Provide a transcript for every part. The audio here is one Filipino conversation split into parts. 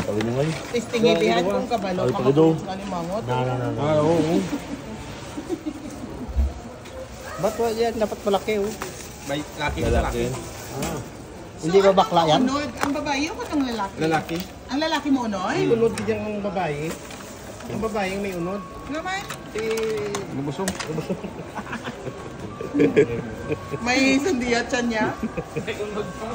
Tawin mo ngayon. Tistingilihan kung kabalo. Kalimangot. Oo. Ba't yan? Dapat malaki oh. May laki. Hindi ba bakla yan? Unod, ang babae o ang lalaki? Lalaki. Ang lalaki mo, Unoy? Unod din ang babae. Ang babae may unod. Naman? Bubusong. May sandiyat siya niya? May unod po.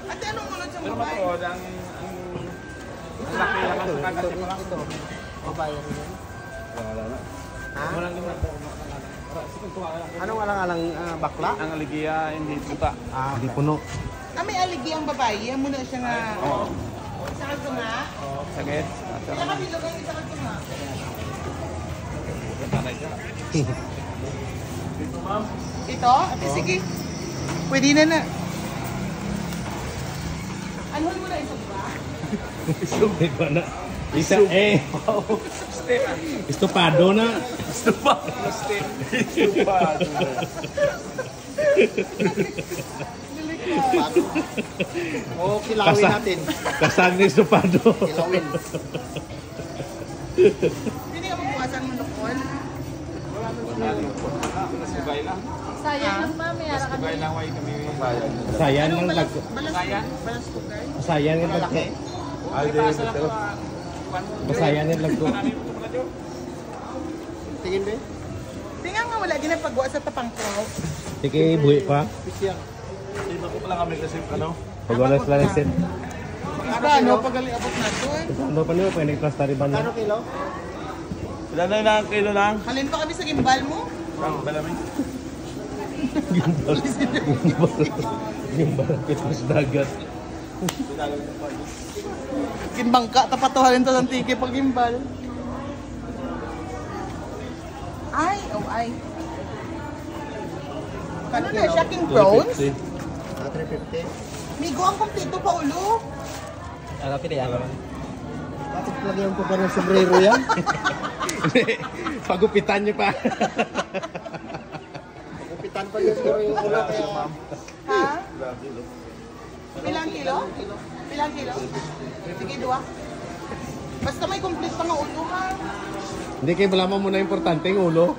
Ate, anong unod sa Pero babae? matuod, ang laki lang ang kakasi pa lang. Babae rin yan. Wala na. Ha? Walang lima. Anong alang-alang bakla? Ang aligiya, hindi puta. Hindi puno. May aligi ang babae. Yan muna siya nga. Oo. Isa ka nga. Sagit. Kaya kami lugay, isa ka nga. Ito? Ate, sige. Pwede na. Ano mo na ito ba? Isumay ba na? Isa Estupado na. O, kilawin natin. Kasag ni estupado. Kilawin. Hindi ka mabukasan mo nukol? Nasugay lang. Sayang lang mami, ara kami. Nasugay lang, way kami. Sayan Anong ng lag. balas kugay? Sayan ng lag. Malaki. Sayan ng lag. Tingin ba? Tingnan nga wala ginapagawa sa tapang ko. Sige, buhi pa. Pisyak. Sino ko pala kami kasi ano? Pag-oras lang isin. Ano, pagali abot na doon. Ano pa niyo? Pwede class tariban Kano niyo. kilo? Ilan na lang kilo lang? Halin pa kami sa gimbal mo. Ang balami. Yung balapit sa dagat. Ginbangka, tapatuhalin to ng tiki pag gimbal. Ay, oh ay. Ano na siya, king prawns? 350. Migo, ang kumpleto pa ulo. Ano pili yan? Bakit lagyan ko pa ng sombrero yan? Pagupitan niyo pa. Kupitan pa yun siguro yung ulo kaya... Ha? Ilang kilo? Ilang kilo? Sige, dua. Basta may complete pa ng ulo, ha? Hindi kayo malaman mo na importante yung ulo.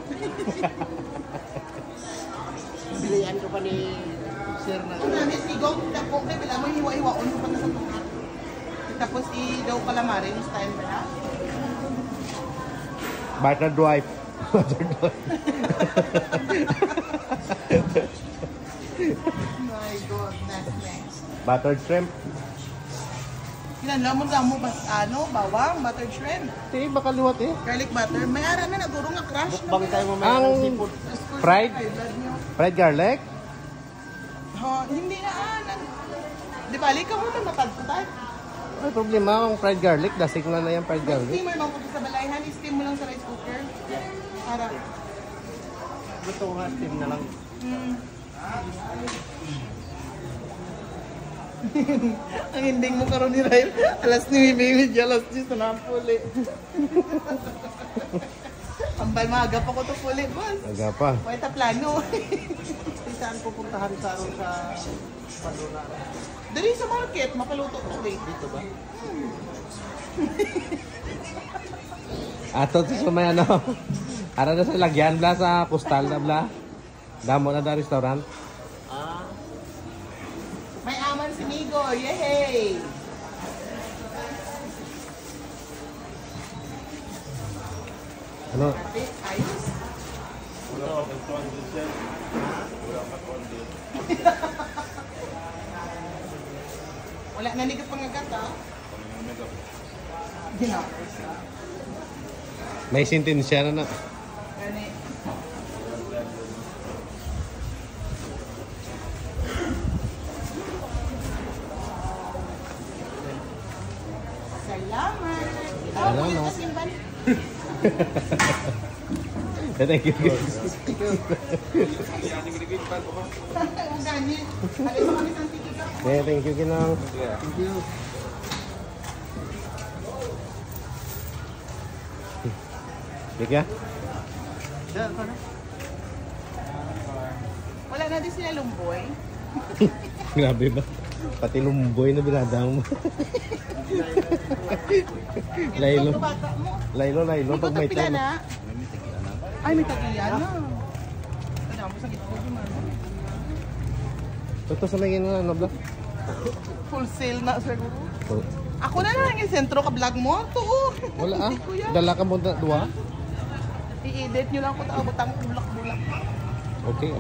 Bilihan ko pa ni Sir na... Kung namin, sigong, tapos na bila mo hiwa-hiwaon ko pa na sa tunga. Tapos i-daw calamari, yung style ba na? Battered wife. Battered wife. My goodness, next. Battered shrimp. Kinanlamon-lamon ba, bawang, buttered shrimp, Hindi, baka liwat eh. garlic butter. May ara na naguro nga crush. Bang tayo mo Ang may seafood. fried? Fried garlic? Hindi na, di ba, ka mo na matagputay. Ay, problema ang fried garlic. Dasig na yan fried garlic. Steamer bang punta sa balayhan, i-steam mo lang sa rice cooker. Para. Gusto ko nga steam na lang. Ang ending mo karon ni Ryan, alas 9:30, alas 10 na puli. Ambal maaga pa ko to puli, boss. Aga pa. May ta plano. Saan pupuntahan sa aron sa Paduna? Dali sa market, makaluto to eh. Dito ba? Ato sa may ano. Ara na sa lagyan bla sa postal na bla. Damo na da restaurant. May aman si Migo, yehey! Ano? Ayos. Wala na nigat pangagat ha? Ginawa. May sintensya na na. Gani. Salamat. Salamat. Simban. Thank you. Ugani. Alis mo kami sa tikika. Thank you kinang. Thank you. Ika? Sir, ano? Wala na din sila lumboy. Grabe ba? Pati lumboy na binadang mo. Laylo. Ito bata mo. Laylo. Pag may Pila time. na. Ay, may tagiyan na. Tanda mo sa gitna ko man. Ito sa lagyan na nabla. Full sale na siguro. Oh. Ako na lang yung sentro ka vlog mo. Tuo. Wala ah. Hindi ko yan. Dala ka mo na duwa. I-edit nyo lang ko ta butang bulak-bulak. Okay.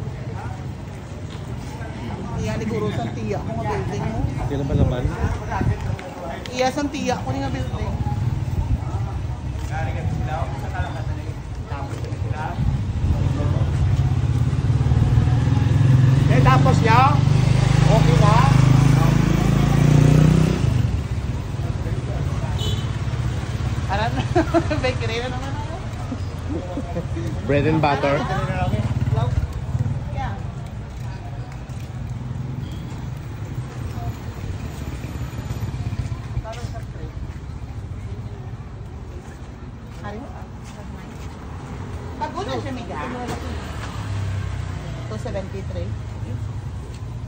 Iya ni guro sa tiya ko nga building mo. Sila ba naman? Iya sa tiya ko nga building. Eh, tapos niya, okay na. Aran na. Bakery na naman ako. Bread and butter. Yeah. Hari mo? Pagod na siya, Miga. 273.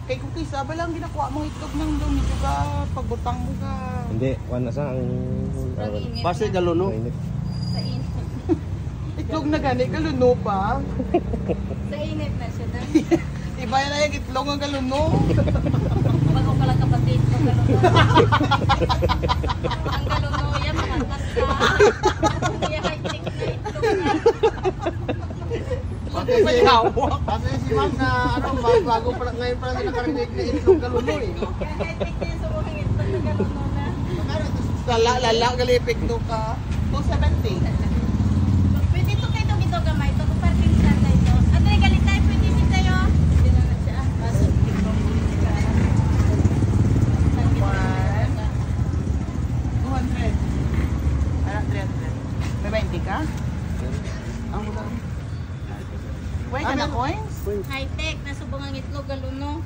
Kay Cookies, ba lang ginakuha mong itlog ng dumi ka, pagbutang mo ka. Hindi, wala sa ang... Basta galuno. Mainit. Sa init. Itlog na gani, galuno pa. Sa init na siya na. Iba yan na yung itlog ng galuno. Bago pala kapatid ko, galuno. Ang galuno yan, makantas ka. Kaya high-tech na itlog na. Pati may hawak. Kasi si ma'am na, bago pala, ngayon pala nila nakarinig na itlog galuno eh. Kaya high-tech na yung subuhang itlog na galuno na. Lala, galipig do ka. 270. Pwede ito kayo ito gamay. Ito kung parking siya tayo. At regalit tayo, pwede din tayo. Hindi na na siya. Baso. 200. Ano, 300. May 20 ka? Ang muna. Wait, ka na coins? High-tech, nasubong ang itlog, galuno.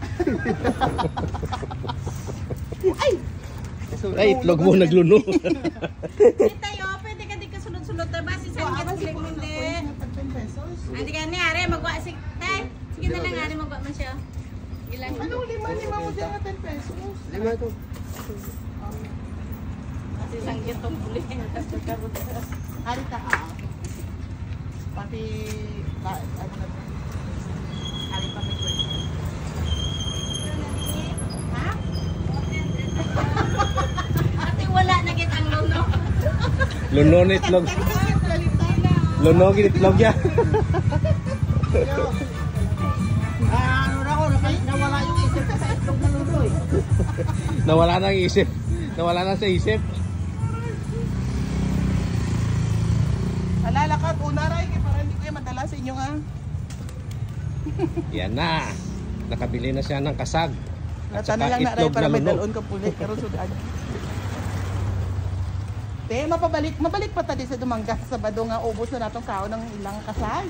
Ay, itlog mo nagluno. Hindi tayo, pwede ka di ka sunod-sunod tayo. Basi saan ka hindi. Hindi ka niya, are, magwa si tay. Sige na lang, are, magwa man siya. Ilan? Ano, lima mo dyan na 10 pesos? Lima ito. Kasi isang gitong buli. Hari ka ka. Pati, ano na ba? Hari pa may kwento. Ha? Ate, wala na git ang luno. Luno na itlog. Luno na itlog ya. Ano na ako, nawala yung isip ko sa itlog na luno eh. Nawala na ang isip. Nawala na sa isip. Alalakad, unaray, para hindi ko yung madala sa inyo ha. Yan na. Nakabili na siya ng kasag. At Nata na saka lang na itlog para na may luno. dalon ka puli. Pero sudan. Te, mabalik pa tadi sa Dumanga sa Sabado nga ubos na natong kao ng ilang kasag.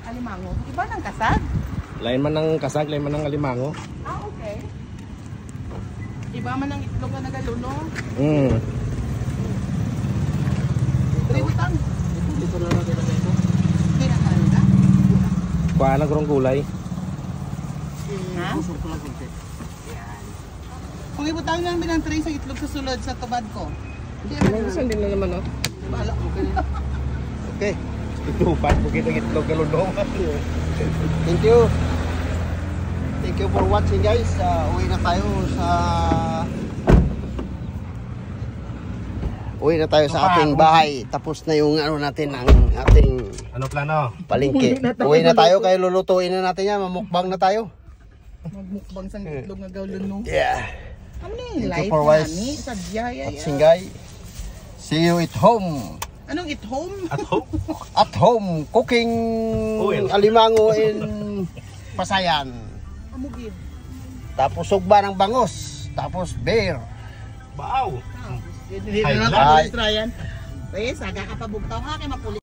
Alimango. Iba ng kasag? Lain man ng kasag, lain man ng alimango. Ah, okay. Iba man ng itlog na nagaluno. Ributang. Dito na lang kita dito. Hindi na kanta. Kuha na kurong gulay. Ha? Usok ko lang konti. Kung ibutang namin ng tray sa itlog sa sulod sa tubad ko. Hindi Minsan din na naman oh. Bahala ko. Okay. Itupan ko kita itlog na luno. Thank you. Thank you for watching guys. Uwi na tayo sa ating bahay. Tapos na yung ano natin ang ating Ano plano? palengke. Uwi na tayo kaya lulutuin na natin yan. Mamukbang na tayo. Magmukbang sa itlog na galuno. Yeah. Ano na Thank yung you life for watching. nani? Sadyaya At singgay. See you at home. Anong it home? At home? At home. Cooking Oil. alimango in Pasayan. Amugid. Tapos sugba ng bangos. Tapos beer. Wow! Hindi Ay, na bye. lang Ryan. Pues, aga ka pa bugtaw ha kay mapuli.